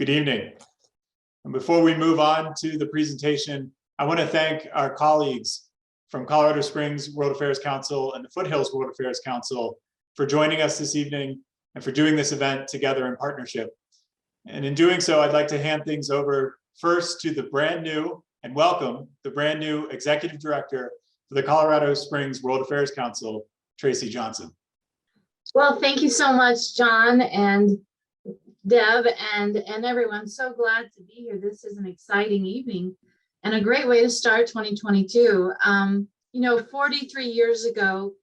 Good evening. And before we move on to the presentation, I want to thank our colleagues from Colorado Springs World Affairs Council and the Foothills World Affairs Council for joining us this evening and for doing this event together in partnership. And in doing so, I'd like to hand things over first to the brand new and welcome the brand new Executive Director for the Colorado Springs World Affairs Council, Tracy Johnson. Well, thank you so much, John and Deb and everyone. So glad to be here. This is an exciting evening and a great way to start 2022. 43 years ago,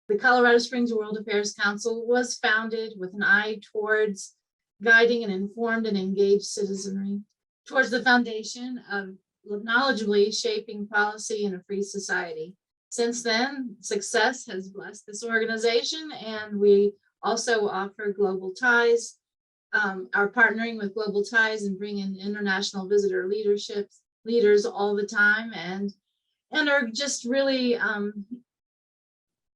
the Colorado Springs World Affairs Council was founded with an eye towards guiding an informed and engaged citizenry towards the foundation of knowledgeably shaping policy in a free society. Since then, success has blessed this organization, and we also offer global ties, are partnering with Global Ties and bring in international visitor leaders all the time, and are just really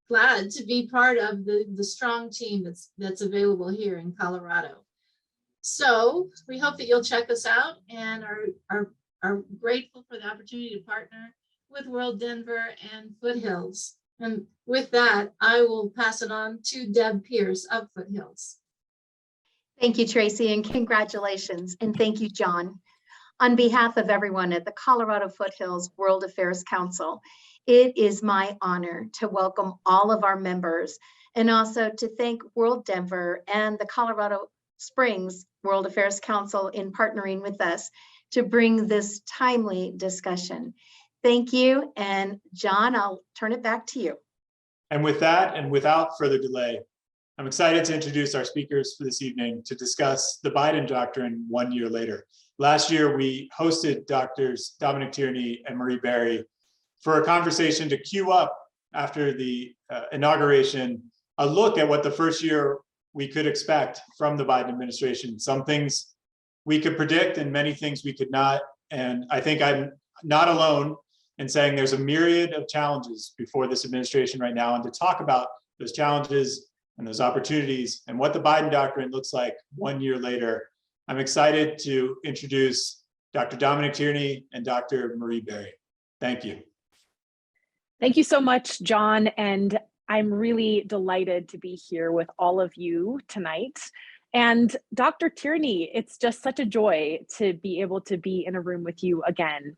glad to be part of the strong team that's available here in Colorado. So we hope that you'll check us out and are grateful for the opportunity to partner with World Denver and Foothills. And with that, I will pass it on to Deb Pierce of Foothills. Thank you, Tracy, and congratulations. And thank you, John. On behalf of everyone at the Colorado Foothills World Affairs Council, it is my honor to welcome all of our members and also to thank World Denver and the Colorado Springs World Affairs Council in partnering with us to bring this timely discussion. Thank you. And John, I'll turn it back to you. And with that, and without further delay, I'm excited to introduce our speakers for this evening to discuss the Biden Doctrine 1 year later. Last year, we hosted Drs. Dominic Tierney and Marie Berry for a conversation to queue up after the inauguration, a look at what the first year we could expect from the Biden administration. Some things we could predict and many things we could not. And I think I'm not alone in saying there's a myriad of challenges before this administration right now. And to talk about those challenges and those opportunities and what the Biden Doctrine looks like 1 year later, I'm excited to introduce Dr. Dominic Tierney and Dr. Marie Berry. Thank you. Thank you so much, John. And I'm really delighted to be here with all of you tonight. And Dr. Tierney, it's just such a joy to be able to be in a room with you again.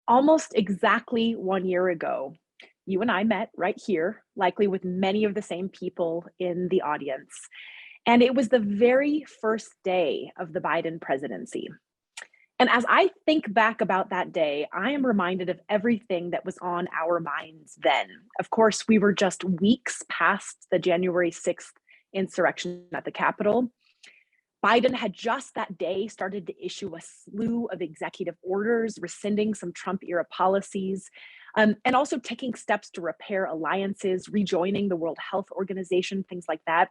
Almost exactly 1 year ago, you and I met right here, likely with many of the same people in the audience. And it was the very first day of the Biden presidency. And as I think back about that day, I am reminded of everything that was on our minds then. Of course, we were just weeks past the January 6th insurrection at the Capitol. Biden had just that day started to issue a slew of executive orders, rescinding some Trump-era policies, and also taking steps to repair alliances, rejoining the World Health Organization, things like that.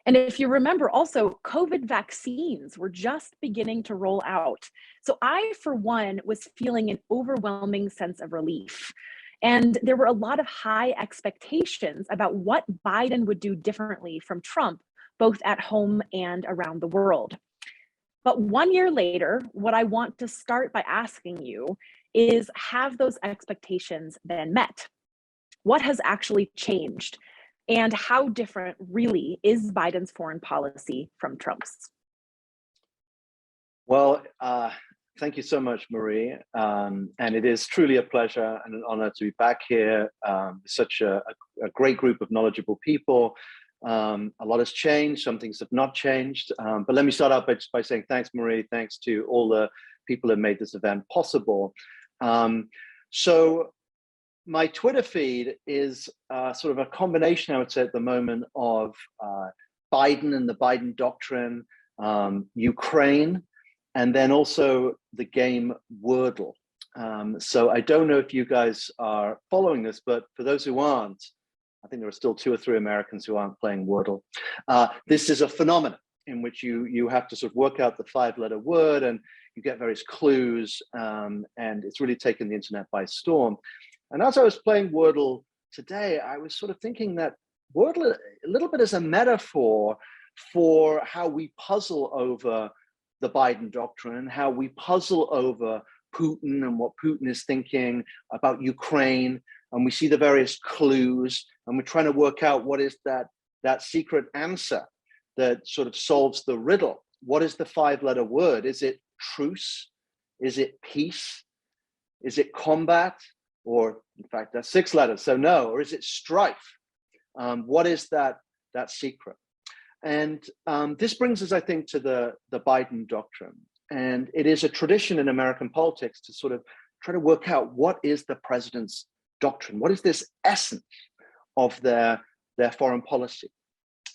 And if you remember also, COVID vaccines were just beginning to roll out. So I, for one, was feeling an overwhelming sense of relief. And there were a lot of high expectations about what Biden would do differently from Trump, both at home and around the world. But 1 year later, what I want to start by asking you is, have those expectations been met? What has actually changed? And how different really is Biden's foreign policy from Trump's? Well, thank you so much, Marie. And it is truly a pleasure and an honor to be back here. Such a great group of knowledgeable people. A lot has changed, some things have not changed. But let me start out by saying thanks, Marie. Thanks to all the people who made this event possible. So my Twitter feed is sort of a combination, I would say, at the moment of Biden and the Biden Doctrine, Ukraine, and then also the game Wordle. So I don't know if you guys are following this, but for those who aren't, I think there are still 2 or 3 Americans who aren't playing Wordle. This is a phenomenon in which you have to sort of work out the 5-letter word and you get various clues, and it's really taken the internet by storm. And as I was playing Wordle today, I was sort of thinking that Wordle a little bit as a metaphor for how we puzzle over the Biden doctrine, how we puzzle over Putin and what Putin is thinking about Ukraine, and we see the various clues, and we're trying to work out what is that secret answer that sort of solves the riddle. What is the 5-letter word? Is it truce? Is it peace? Is it combat? Or in fact, that's 6 letters, so no. Or is it strife? What is that secret? And this brings us, I think, to the Biden doctrine. And it is a tradition in American politics to sort of try to work out what is the president's doctrine? What is this essence of their foreign policy?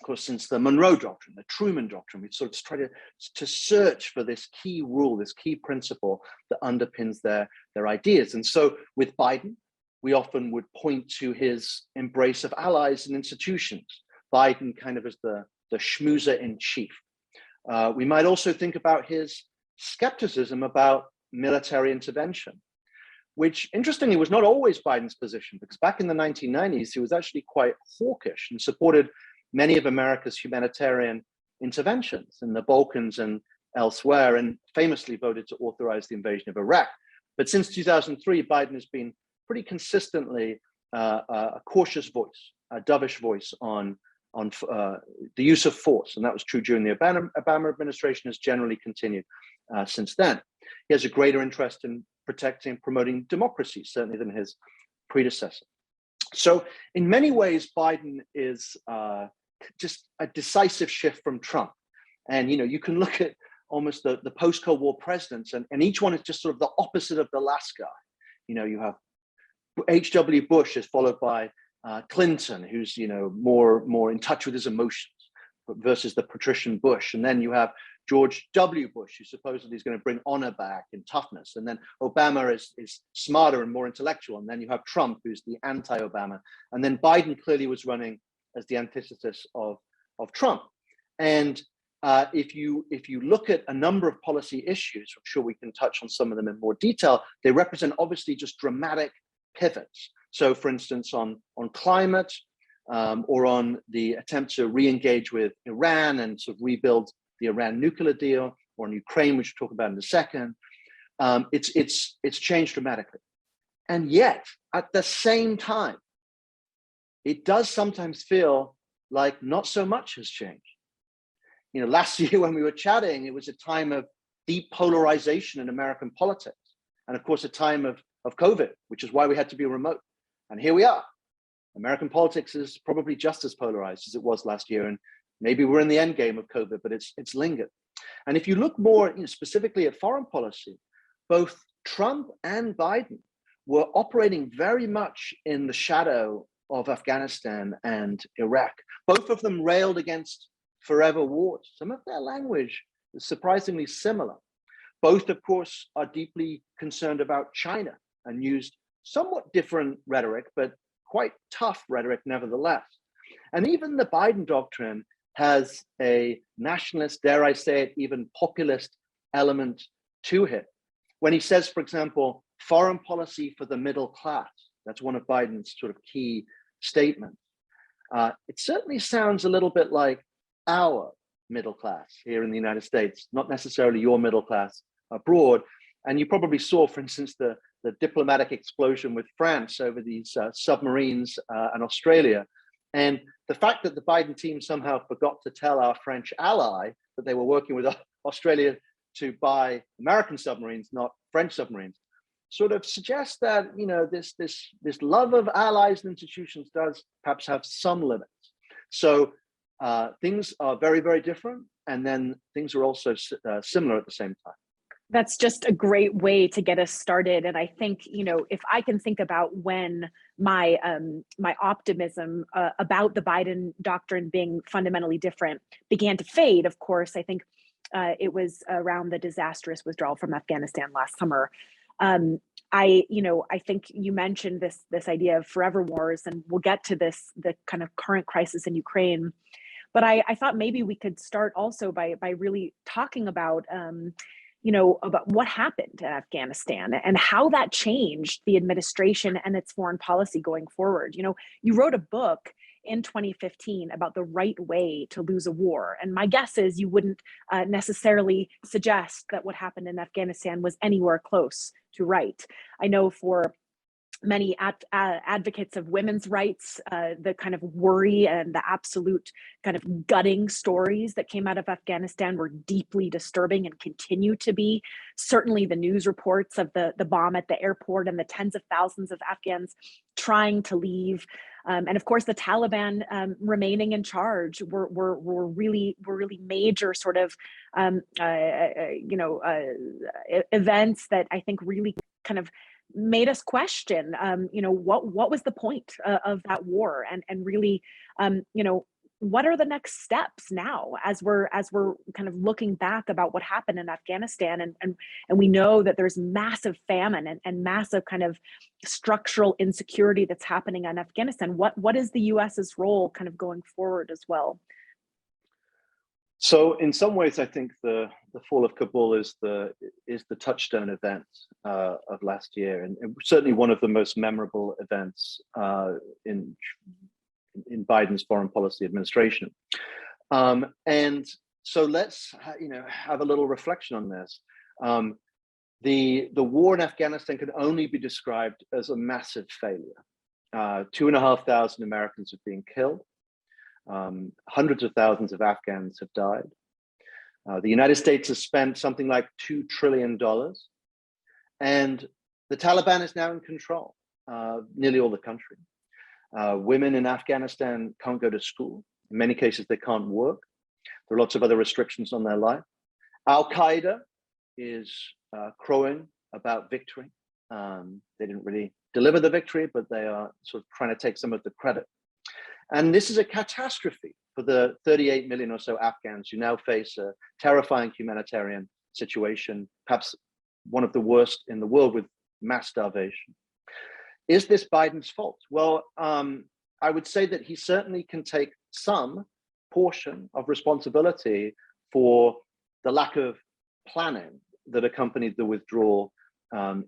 Of course, since the Monroe Doctrine, the Truman Doctrine, we've sort of tried to search for this key rule, this key principle that underpins their ideas. And so with Biden, we often would point to his embrace of allies and institutions. Biden kind of as the schmoozer in chief. We might also think about his skepticism about military intervention, which interestingly was not always Biden's position, because back in the 1990s, he was actually quite hawkish and supported many of America's humanitarian interventions in the Balkans and elsewhere, and famously voted to authorize the invasion of Iraq. But since 2003, Biden has been pretty consistently a cautious voice, a dovish voice on the use of force. And that was true during the Obama administration, has generally continued since then. He has a greater interest in protecting and promoting democracy, certainly than his predecessor. So in many ways, Biden is just a decisive shift from Trump. And you can look at almost the post-Cold War presidents, and each one is just sort of the opposite of the last guy. You have H.W. Bush is followed by Clinton, who's more in touch with his emotions, versus the patrician Bush. And then you have George W. Bush, who supposedly is going to bring honor back and toughness. And then Obama is smarter and more intellectual. And then you have Trump, who's the anti-Obama. And then Biden clearly was running as the antithesis of Trump. And if you look at a number of policy issues, I'm sure we can touch on some of them in more detail, they represent obviously just dramatic pivots. So for instance, on climate, or on the attempt to re-engage with Iran and sort of rebuild the Iran nuclear deal, or on Ukraine, which we'll talk about in a second, it's changed dramatically. And yet, at the same time, it does sometimes feel like not so much has changed. Last year when we were chatting, it was a time of deep polarization in American politics. And of course, a time of COVID, which is why we had to be remote. And here we are. American politics is probably just as polarized as it was last year. And maybe we're in the end game of COVID, but it's lingered. And if you look more specifically at foreign policy, both Trump and Biden were operating very much in the shadow of Afghanistan and Iraq. Both of them railed against forever wars. Some of their language is surprisingly similar. Both, of course, are deeply concerned about China and used somewhat different rhetoric, but quite tough rhetoric nevertheless. And even the Biden doctrine has a nationalist, dare I say it, even populist element to it. When he says, for example, foreign policy for the middle class, that's one of Biden's sort of key statements. It certainly sounds a little bit like our middle class here in the United States, not necessarily your middle class abroad. And you probably saw, for instance, the diplomatic explosion with France over these submarines and Australia. And the fact that the Biden team somehow forgot to tell our French ally that they were working with Australia to buy American submarines, not French submarines, sort of suggests that this love of allies and institutions does perhaps have some limits. So things are very, very different, and then things are also similar at the same time. That's just a great way to get us started. And I think, if I can think about when my optimism about the Biden doctrine being fundamentally different began to fade, of course, I think it was around the disastrous withdrawal from Afghanistan last summer. I think you mentioned this idea of forever wars, and we'll get to the kind of current crisis in Ukraine. But I thought maybe we could start also by really talking about about what happened in Afghanistan and how that changed the administration and its foreign policy going forward. You wrote a book in 2015 about the right way to lose a war. And my guess is you wouldn't necessarily suggest that what happened in Afghanistan was anywhere close to right. I know for many advocates of women's rights, the kind of worry and the absolute kind of gutting stories that came out of Afghanistan were deeply disturbing and continue to be. Certainly the news reports of the bomb at the airport and the tens of thousands of Afghans trying to leave. And of course, the Taliban remaining in charge were really major sort of events that I think really kind of made us question, what was the point of that war, and really, what are the next steps now as we're kind of looking back about what happened in Afghanistan, and we know that there's massive famine and massive kind of structural insecurity that's happening in Afghanistan. What is the US's role kind of going forward as well? So in some ways, I think the fall of Kabul is the touchstone event of last year, and certainly one of the most memorable events in Biden's foreign policy administration. And so let's have a little reflection on this. The war in Afghanistan can only be described as a massive failure. 2,500 Americans have been killed. Hundreds of thousands of Afghans have died. The United States has spent something like $2 trillion, and the Taliban is now in control, nearly all the country. Women in Afghanistan can't go to school. In many cases, they can't work. There are lots of other restrictions on their life. Al-Qaeda is crowing about victory. They didn't really deliver the victory, but they are sort of trying to take some of the credit. And this is a catastrophe for the 38 million or so Afghans who now face a terrifying humanitarian situation, perhaps one of the worst in the world, with mass starvation. Is this Biden's fault? Well, I would say that he certainly can take some portion of responsibility for the lack of planning that accompanied the withdrawal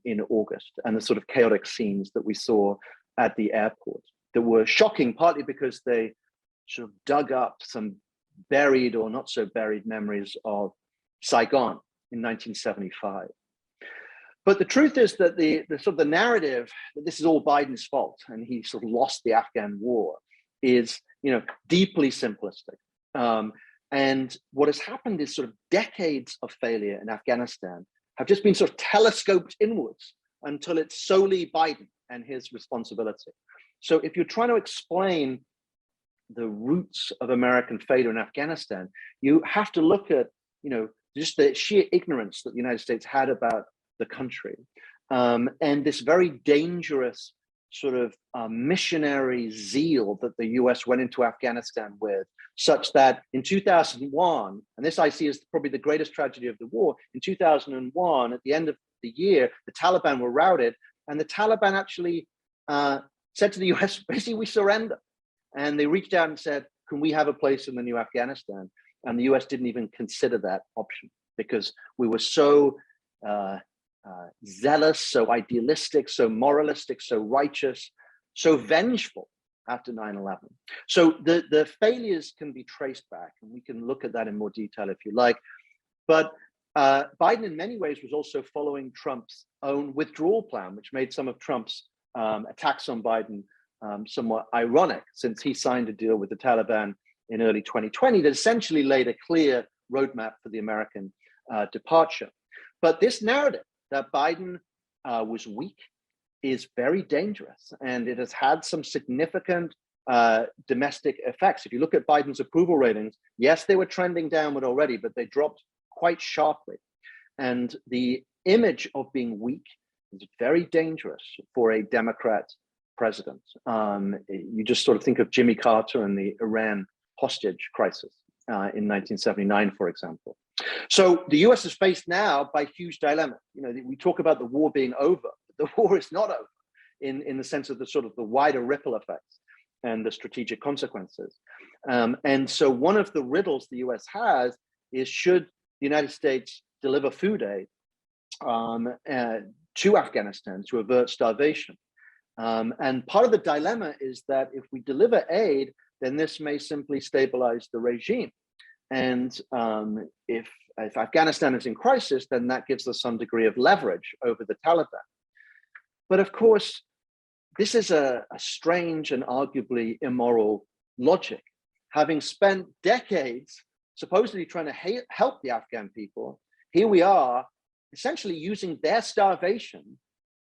in August, and the sort of chaotic scenes that we saw at the airport that were shocking, partly because they sort of dug up some buried or not so buried memories of Saigon in 1975. But the truth is that the sort of the narrative that this is all Biden's fault and he sort of lost the Afghan war is, deeply simplistic. And what has happened is sort of decades of failure in Afghanistan have just been sort of telescoped inwards until it's solely Biden and his responsibility. So if you're trying to explain the roots of American failure in Afghanistan, you have to look at, just the sheer ignorance that the United States had about the country, and this very dangerous sort of missionary zeal that the US went into Afghanistan with, such that in 2001, and this I see as probably the greatest tragedy of the war, in 2001, at the end of the year, the Taliban were routed, and the Taliban actually said to the US, basically, we surrender. And they reached out and said, can we have a place in the new Afghanistan? And the US didn't even consider that option because we were so zealous, so idealistic, so moralistic, so righteous, so vengeful after 9/11. So the failures can be traced back, and we can look at that in more detail if you like. But Biden in many ways was also following Trump's own withdrawal plan, which made some of Trump's attacks on Biden somewhat ironic, since he signed a deal with the Taliban in early 2020 that essentially laid a clear roadmap for the American departure. But this narrative that Biden was weak is very dangerous, and it has had some significant domestic effects. If you look at Biden's approval ratings, yes, they were trending downward already, but they dropped quite sharply. And the image of being weak is very dangerous for a Democrat president. You just sort of think of Jimmy Carter and the Iran hostage crisis in 1979, for example. So the US is faced now by huge dilemma. We talk about the war being over, but the war is not over in the sense of the sort of the wider ripple effects and the strategic consequences. And so one of the riddles the US has is, should the United States deliver food aid to Afghanistan to avert starvation. And part of the dilemma is that if we deliver aid, then this may simply stabilize the regime. And if Afghanistan is in crisis, then that gives us some degree of leverage over the Taliban. But of course, this is a strange and arguably immoral logic. Having spent decades supposedly trying to help the Afghan people, here we are essentially using their starvation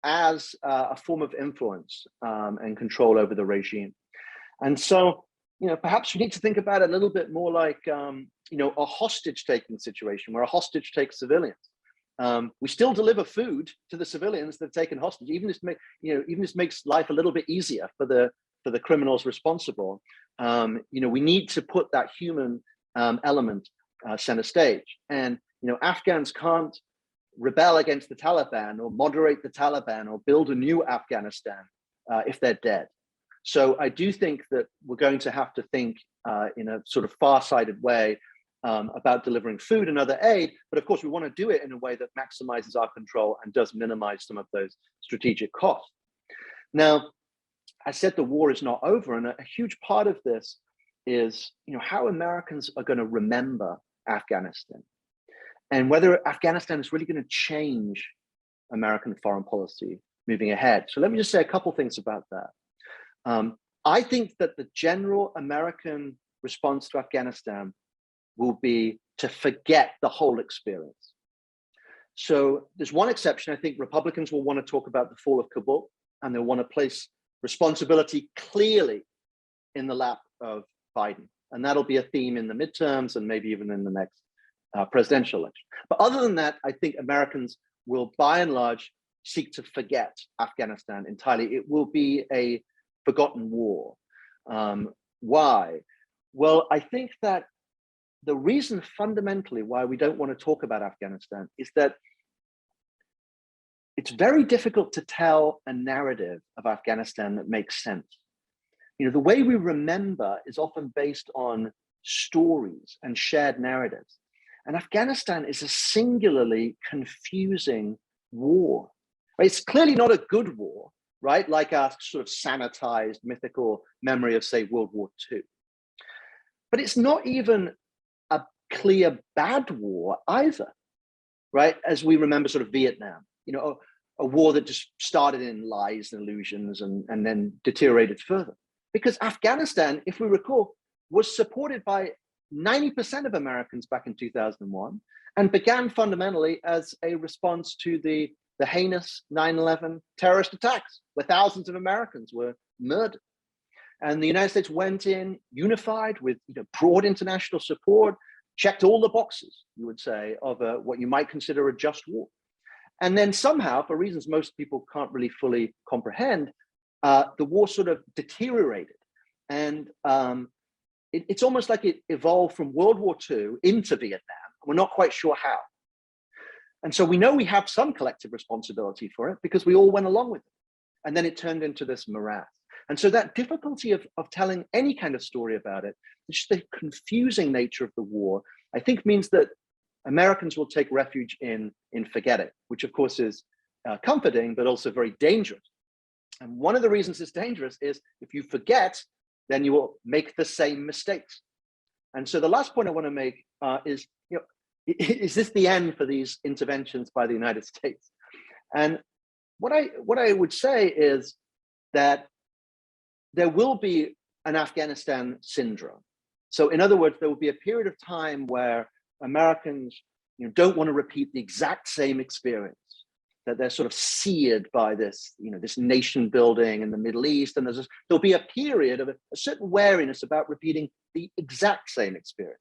as a form of influence and control over the regime. And so, perhaps we need to think about it a little bit more like, a hostage-taking situation where a hostage takes civilians. We still deliver food to the civilians that are taken hostage. Even this makes life a little bit easier for the criminals responsible. We need to put that human element center stage. And Afghans can't rebel against the Taliban or moderate the Taliban or build a new Afghanistan if they're dead. So I do think that we're going to have to think in a sort of far-sighted way about delivering food and other aid, but of course we want to do it in a way that maximizes our control and does minimize some of those strategic costs. Now, I said the war is not over, and a huge part of this is how Americans are going to remember Afghanistan and whether Afghanistan is really going to change American foreign policy moving ahead. So let me just say a couple things about that. I think that the general American response to Afghanistan will be to forget the whole experience. So there's one exception. I think Republicans will want to talk about the fall of Kabul, and they'll want to place responsibility clearly in the lap of Biden. And that'll be a theme in the midterms and maybe even in the next presidential election. But other than that, I think Americans will by and large seek to forget Afghanistan entirely. It will be a forgotten war. Why? Well, I think that the reason fundamentally why we don't want to talk about Afghanistan is that it's very difficult to tell a narrative of Afghanistan that makes sense. The way we remember is often based on stories and shared narratives. And Afghanistan is a singularly confusing war. It's clearly not a good war, right? Like our sort of sanitized mythical memory of, say, World War II. But it's not even a clear bad war either, right? As we remember sort of Vietnam, a war that just started in lies and illusions and then deteriorated further. Because Afghanistan, if we recall, was supported by 90% of Americans back in 2001 and began fundamentally as a response to the heinous 9/11 terrorist attacks where thousands of Americans were murdered. And the United States went in unified with broad international support, checked all the boxes, you would say, of what you might consider a just war. And then somehow, for reasons most people can't really fully comprehend, the war sort of deteriorated. And it's almost like it evolved from World War II into Vietnam. We're not quite sure how. And so we know we have some collective responsibility for it because we all went along with it. And then it turned into this morass. And so that difficulty of telling any kind of story about it, just the confusing nature of the war, I think means that Americans will take refuge in forgetting, which of course is comforting, but also very dangerous. And one of the reasons it's dangerous is if you forget, then you will make the same mistakes. And so the last point I want to make is, is this the end for these interventions by the United States? And what I would say is that there will be an Afghanistan syndrome. So in other words, there will be a period of time where Americans don't want to repeat the exact same experience, that they're sort of seared by this, this nation building in the Middle East. And there'll be a period of a certain wariness about repeating the exact same experience.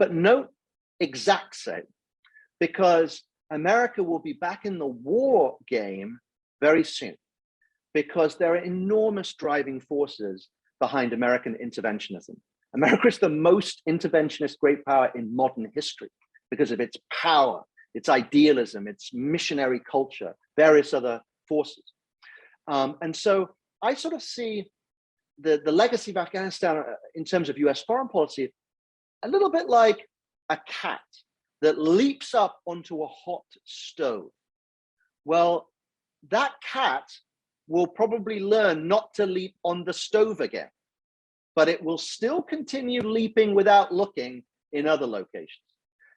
But note exact same, because America will be back in the war game very soon, because there are enormous driving forces behind American interventionism. America is the most interventionist great power in modern history because of its power, its idealism, its missionary culture, various other forces. And so I sort of see the legacy of Afghanistan in terms of US foreign policy a little bit like a cat that leaps up onto a hot stove. Well, that cat will probably learn not to leap on the stove again, but it will still continue leaping without looking in other locations.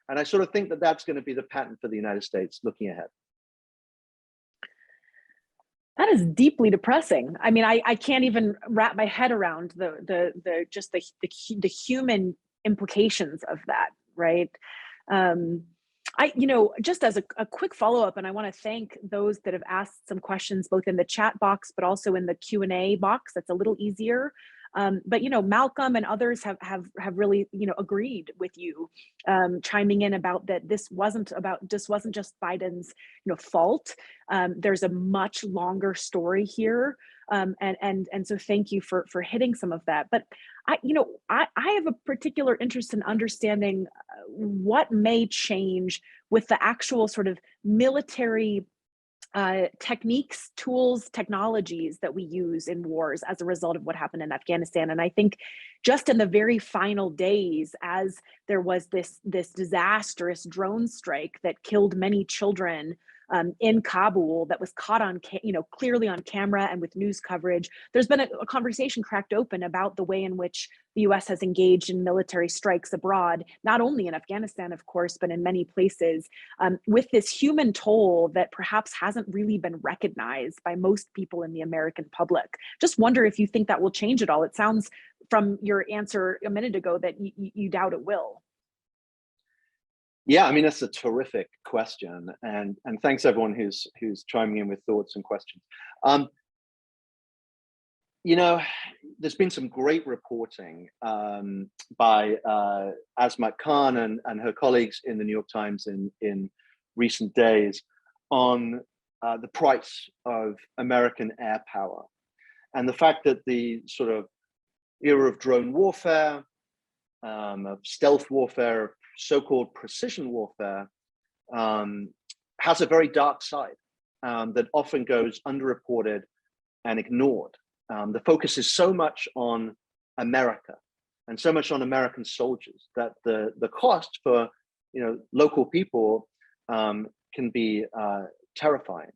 And I sort of think that that's going to be the pattern for the United States looking ahead. That is deeply depressing. I mean, I can't even wrap my head around the human implications of that, right? Just as a quick follow-up, and I want to thank those that have asked some questions both in the chat box, but also in the Q&A box. That's a little easier. But Malcolm and others have really agreed with you, chiming in about that this wasn't just Biden's fault. There's a much longer story here, and so thank you for hitting some of that. But I have a particular interest in understanding what may change with the actual sort of military techniques, tools, technologies that we use in wars as a result of what happened in Afghanistan. And I think just in the very final days, as there was this disastrous drone strike that killed many children in Kabul, that was caught on, clearly on camera and with news coverage, there's been a conversation cracked open about the way in which the US has engaged in military strikes abroad, not only in Afghanistan, of course, but in many places, with this human toll that perhaps hasn't really been recognized by most people in the American public. Just wonder if you think that will change at all. It sounds from your answer a minute ago that you doubt it will. Yeah, I mean, that's a terrific question, and thanks everyone who's chiming in with thoughts and questions. There's been some great reporting by Azmat Khan and her colleagues in the New York Times in recent days on the price of American air power, and the fact that the sort of era of drone warfare, of stealth warfare, of so-called precision warfare, has a very dark side that often goes underreported and ignored. The focus is so much on America and so much on American soldiers that the cost for local people can be terrifying.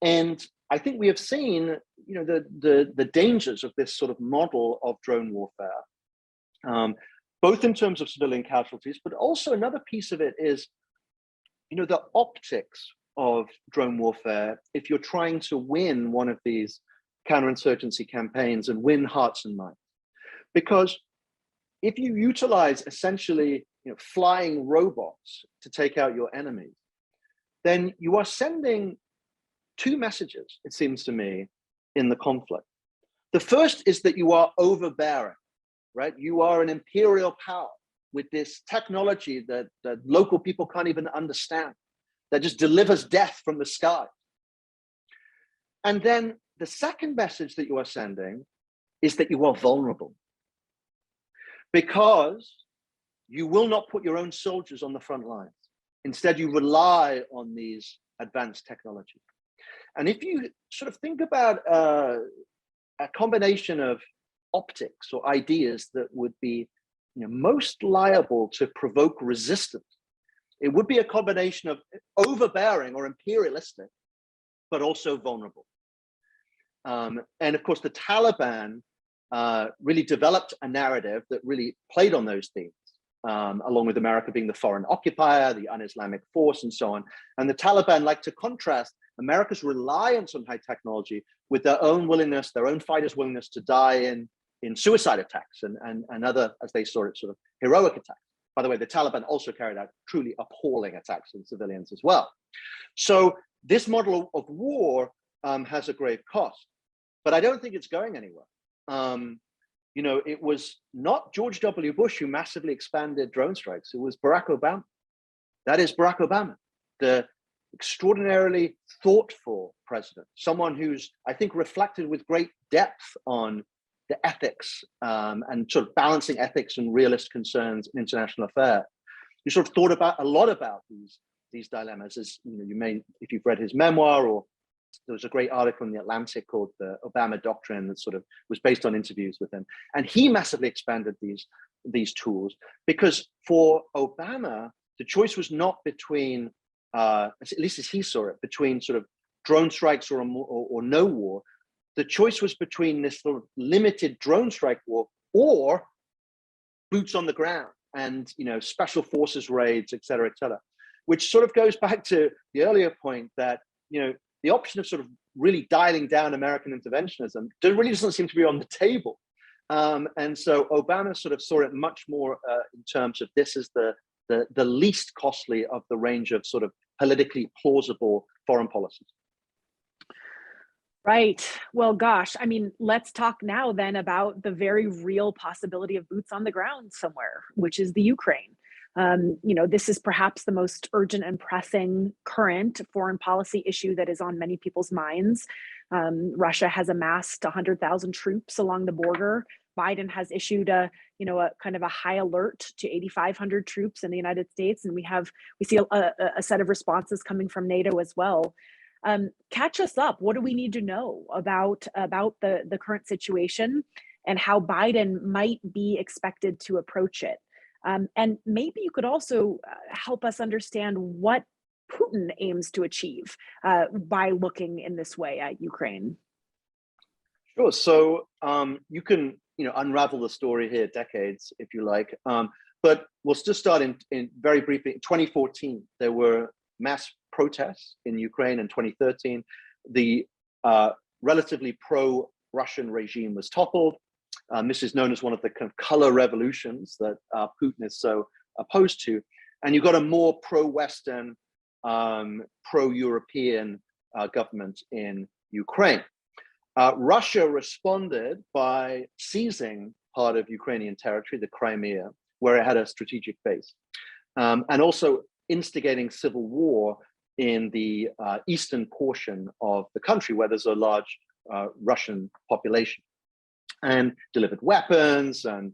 And I think we have seen the dangers of this sort of model of drone warfare, both in terms of civilian casualties, but also another piece of it is the optics of drone warfare. If you're trying to win one of these counterinsurgency campaigns and win hearts and minds, because if you utilize essentially flying robots to take out your enemies, then you are sending two messages, it seems to me, in the conflict. The first is that you are overbearing, right? You are an imperial power with this technology that local people can't even understand, that just delivers death from the sky. And then the second message that you are sending is that you are vulnerable, because you will not put your own soldiers on the front lines. Instead, you rely on these advanced technologies. And if you sort of think about a combination of optics or ideas that would be most liable to provoke resistance, it would be a combination of overbearing or imperialistic, but also vulnerable. And of course, the Taliban really developed a narrative that really played on those themes, along with America being the foreign occupier, the un-Islamic force, and so on. And the Taliban like to contrast America's reliance on high technology with their own willingness, their own fighters' willingness to die in suicide attacks and other, as they saw it, sort of heroic attacks. By the way, the Taliban also carried out truly appalling attacks on civilians as well. So this model of war has a grave cost, but I don't think it's going anywhere. It was not George W. Bush who massively expanded drone strikes. It was Barack Obama. That is Barack Obama, the extraordinarily thoughtful president, someone who's, I think, reflected with great depth on the ethics and sort of balancing ethics and realist concerns in international affairs. You sort of thought about a lot about these dilemmas, as you may, if you've read his memoir, or there was a great article in The Atlantic called The Obama Doctrine that sort of was based on interviews with him. And he massively expanded these these tools, because for Obama, the choice was not between, at least as he saw it, between sort of drone strikes or no war. The choice was between this sort of limited drone strike war or boots on the ground and, you know, special forces raids, et cetera, which sort of goes back to the earlier point that, you know, the option of sort of really dialing down American interventionism really doesn't seem to be on the table. And so Obama sort of saw it much more in terms of this is the least costly of the range of sort of politically plausible foreign policies. Right. Well, gosh, I mean, let's talk now then about the very real possibility of boots on the ground somewhere, which is the Ukraine. You know, this is perhaps the most urgent and pressing current foreign policy issue that is on many people's minds. Russia has amassed 100,000 troops along the border. Biden has issued a kind of a high alert to 8,500 troops in the United States, and we see a set of responses coming from NATO as well. Catch us up. What do we need to know about the current situation and how Biden might be expected to approach it? And maybe you could also help us understand what Putin aims to achieve by looking in this way at Ukraine. Sure. So you can unravel the story here decades, if you like. But we'll just start in very briefly. In 2014, there were mass protests in Ukraine. In 2013, the relatively pro-Russian regime was toppled. This is known as one of the kind of color revolutions that Putin is so opposed to. And you've got a more pro-Western, pro-European government in Ukraine. Russia responded by seizing part of Ukrainian territory, the Crimea, where it had a strategic base, and also instigating civil war in the eastern portion of the country, where there's a large Russian population, and delivered weapons, and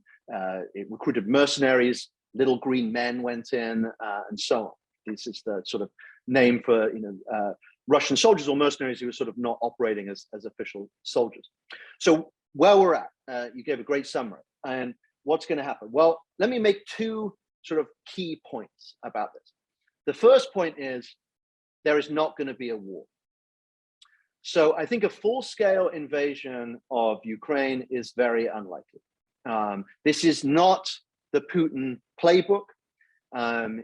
it recruited mercenaries. Little green men went in, and so on. This is the sort of name for Russian soldiers or mercenaries who were sort of not operating as official soldiers. So where we're at, you gave a great summary. And what's going to happen? Well, let me make two sort of key points about this. The first point is there is not going to be a war. So I think a full-scale invasion of Ukraine is very unlikely. This is not the Putin playbook.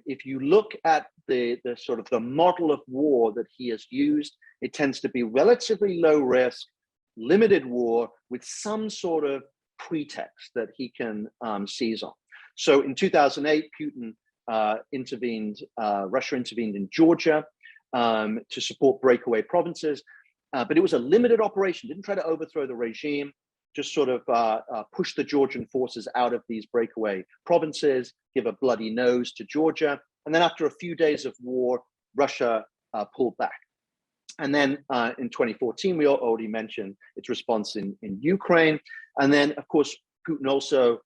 If you look at the sort of the model of war that he has used, it tends to be relatively low risk, limited war with some sort of pretext that he can seize on. So in 2008, Putin Russia intervened in Georgia to support breakaway provinces, but it was a limited operation, didn't try to overthrow the regime, just sort of push the Georgian forces out of these breakaway provinces, give a bloody nose to Georgia. And then after a few days of war, Russia pulled back. And then in 2014, we already mentioned its response in Ukraine. And then, of course, Putin also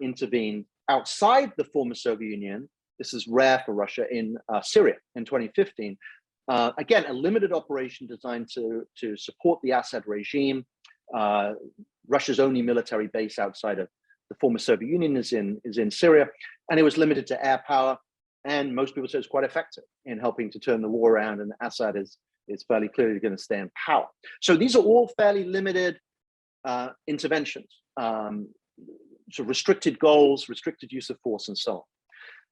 intervened outside the former Soviet Union. This is rare for Russia, in Syria in 2015. Again, a limited operation designed to support the Assad regime. Russia's only military base outside of the former Soviet Union is in Syria, and it was limited to air power. And most people say it's quite effective in helping to turn the war around, and Assad is fairly clearly going to stay in power. So these are all fairly limited interventions, so restricted goals, restricted use of force, and so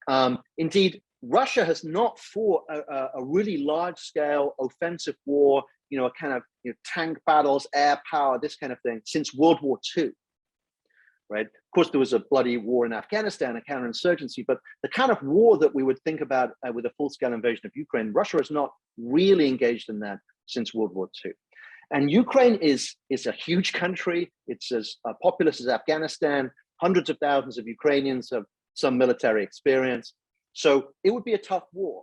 on. Indeed, Russia has not fought a really large-scale offensive war, a kind of tank battles, air power, this kind of thing, since World War II, right? Of course, there was a bloody war in Afghanistan, a counterinsurgency, but the kind of war that we would think about with a full-scale invasion of Ukraine, Russia has not really engaged in that since World War II. And Ukraine is a huge country. It's as populous as Afghanistan. Hundreds of thousands of Ukrainians have some military experience. So it would be a tough war.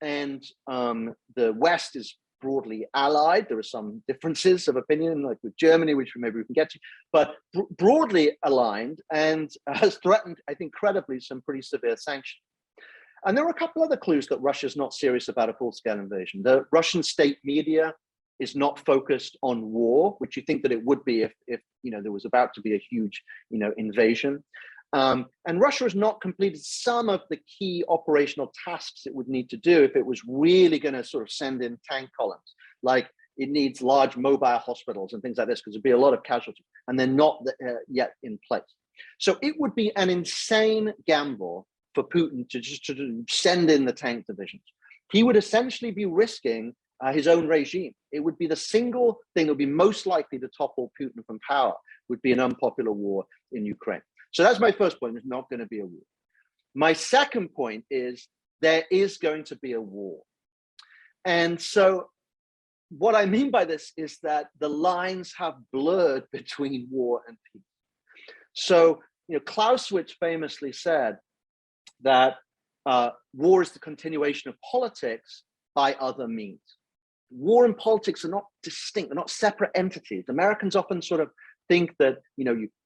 And the West is broadly allied. There are some differences of opinion, like with Germany, which maybe we can get to, but broadly aligned, and has threatened, I think, credibly, some pretty severe sanctions. And there are a couple other clues that Russia's not serious about a full-scale invasion. The Russian state media is not focused on war, which you think that it would be if there was about to be a huge invasion. And Russia has not completed some of the key operational tasks it would need to do if it was really going to sort of send in tank columns. Like it needs large mobile hospitals and things like this, because there'd be a lot of casualties, and they're not yet in place. So it would be an insane gamble for Putin to just to send in the tank divisions. He would essentially be risking his own regime. It would be the single thing that would be most likely to topple Putin from power, would be an unpopular war in Ukraine. So that's my first point, there's not going to be a war. My second point is there is going to be a war. And so what I mean by this is that the lines have blurred between war and peace. So, Clausewitz famously said that war is the continuation of politics by other means. War and politics are not distinct, they're not separate entities. Americans often sort of think that,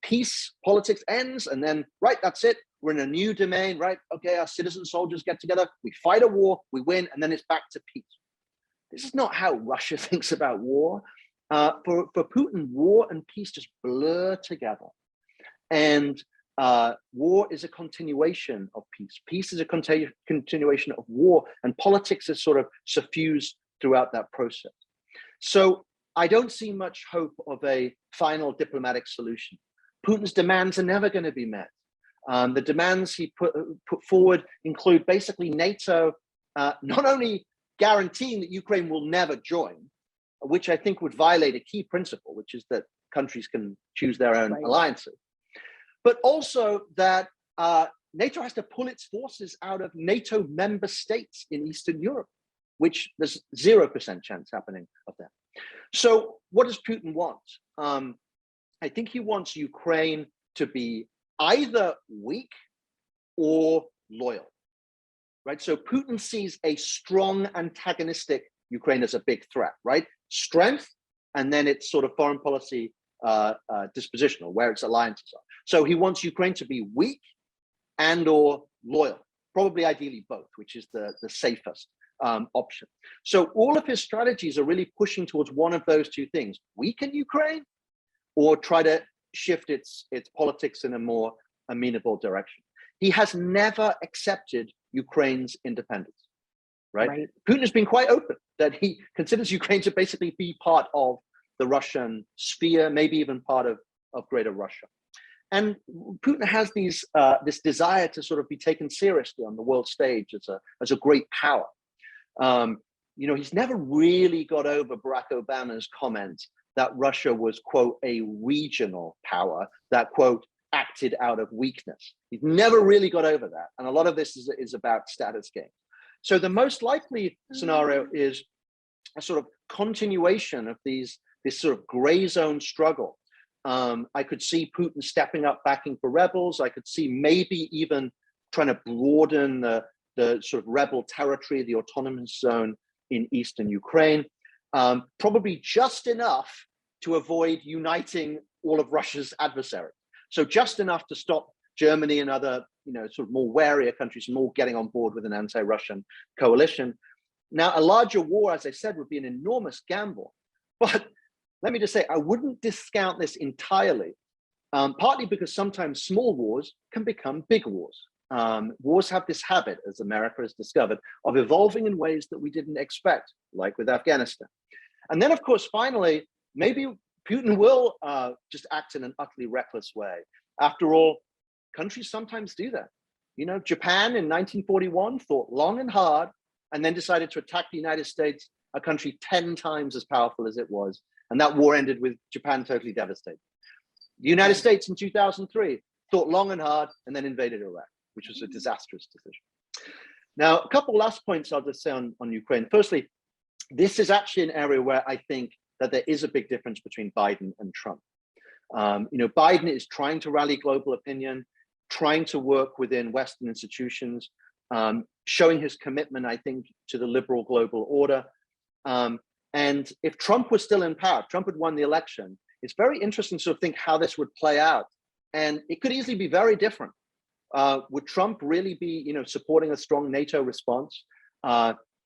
peace, politics ends, and then, right, that's it. We're in a new domain, right? Okay, our citizen soldiers get together, we fight a war, we win, and then it's back to peace. This is not how Russia thinks about war. For Putin, war and peace just blur together. And war is a continuation of peace. Peace is a continuation of war, and politics is sort of suffused throughout that process. So I don't see much hope of a final diplomatic solution. Putin's demands are never going to be met. The demands he put forward include basically NATO not only guaranteeing that Ukraine will never join, which I think would violate a key principle, which is that countries can choose their own alliances, but also that NATO has to pull its forces out of NATO member states in Eastern Europe, which there's 0% chance happening of that. So what does Putin want? I think he wants Ukraine to be either weak or loyal, right? So Putin sees a strong antagonistic Ukraine as a big threat, right? Strength, and then it's sort of foreign policy dispositional, where its alliances are. So he wants Ukraine to be weak and or loyal, probably ideally both, which is the safest option. So all of his strategies are really pushing towards one of those two things: weaken Ukraine or try to shift its politics in a more amenable direction. He has never accepted Ukraine's independence, right? Putin has been quite open that he considers Ukraine to basically be part of the Russian sphere, maybe even part of Greater Russia. And Putin has this desire to sort of be taken seriously on the world stage as a great power. He's never really got over Barack Obama's comment that Russia was, quote, a regional power that, quote, acted out of weakness. He's never really got over that. And a lot of this is about status gains. So the most likely scenario is a sort of continuation of this sort of gray zone struggle. I could see Putin stepping up, backing for rebels. I could see maybe even trying to broaden the sort of rebel territory, the autonomous zone in eastern Ukraine, probably just enough to avoid uniting all of Russia's adversaries. So just enough to stop Germany and other, sort of more warier countries from all getting on board with an anti-Russian coalition. Now, a larger war, as I said, would be an enormous gamble. But let me just say, I wouldn't discount this entirely, partly because sometimes small wars can become big wars. Wars have this habit, as America has discovered, of evolving in ways that we didn't expect, like with Afghanistan. And then, of course, finally, maybe Putin will just act in an utterly reckless way. After all, countries sometimes do that. Japan in 1941 thought long and hard and then decided to attack the United States, a country 10 times as powerful as it was. And that war ended with Japan totally devastated. The United States in 2003 thought long and hard and then invaded Iraq, which was a disastrous decision. Now, a couple last points I'll just say on Ukraine. Firstly, this is actually an area where I think that there is a big difference between Biden and Trump. Biden is trying to rally global opinion, trying to work within Western institutions, showing his commitment, I think, to the liberal global order. And if Trump was still in power, Trump had won the election, it's very interesting to sort of think how this would play out. And it could easily be very different. Would Trump really be, supporting a strong NATO response?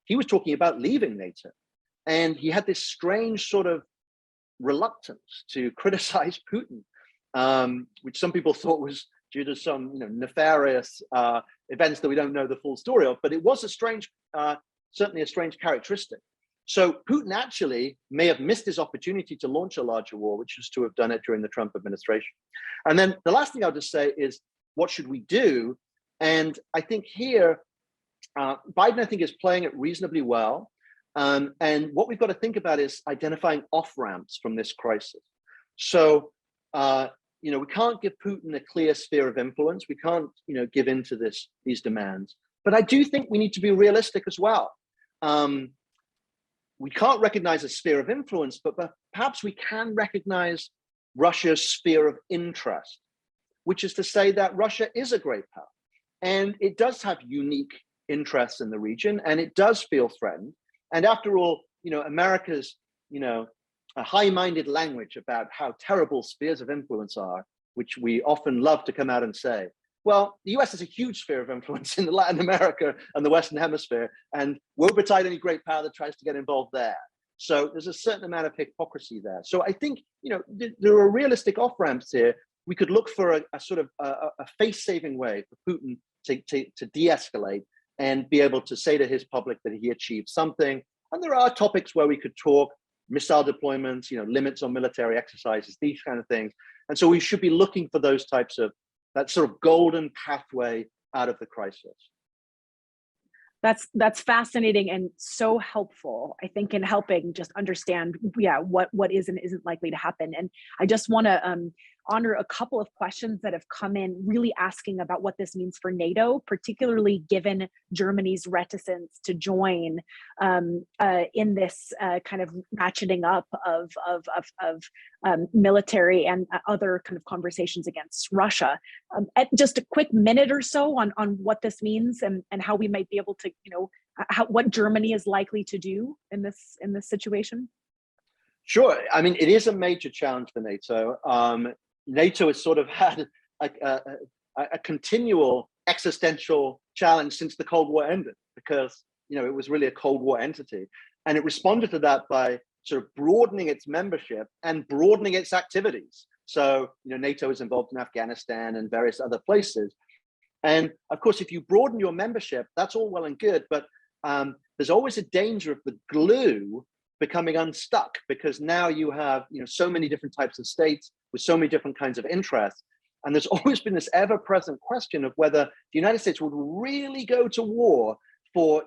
He was talking about leaving NATO. And he had this strange sort of reluctance to criticize Putin, which some people thought was due to some nefarious events that we don't know the full story of, but it was a strange, certainly a strange characteristic. So Putin actually may have missed his opportunity to launch a larger war, which is to have done it during the Trump administration. And then the last thing I'll just say is, what should we do? And I think here, Biden, I think, is playing it reasonably well. And what we've got to think about is identifying off-ramps from this crisis. So, we can't give Putin a clear sphere of influence. We can't, give in to these demands. But I do think we need to be realistic as well. We can't recognize a sphere of influence, but perhaps we can recognize Russia's sphere of interest, which is to say that Russia is a great power, and it does have unique interests in the region, and it does feel threatened. And after all, America's, a high-minded language about how terrible spheres of influence are, which we often love to come out and say. Well, the US has a huge sphere of influence in Latin America and the Western Hemisphere, and woe betide any great power that tries to get involved there. So there's a certain amount of hypocrisy there. So I think, there are realistic off-ramps here. We could look for a sort of a face-saving way for Putin to de-escalate and be able to say to his public that he achieved something. And there are topics where we could talk, missile deployments, limits on military exercises, these kind of things. And so we should be looking for those types of, that sort of golden pathway out of the crisis. That's fascinating and so helpful, I think, in helping just understand, what is and isn't likely to happen. And I just want to honor a couple of questions that have come in, really asking about what this means for NATO, particularly given Germany's reticence to join in this kind of ratcheting up of military and other kind of conversations against Russia. Just a quick minute or so on what this means and how we might be able to, what Germany is likely to do in this situation. Sure. I mean, it is a major challenge for NATO. NATO has sort of had a continual existential challenge since the Cold War ended, because it was really a Cold War entity, and it responded to that by sort of broadening its membership and broadening its activities. So NATO is involved in Afghanistan and various other places, and of course, if you broaden your membership, that's all well and good, but there's always a danger of the glue becoming unstuck, because now you have so many different types of states with so many different kinds of interests. And there's always been this ever-present question of whether the United States would really go to war for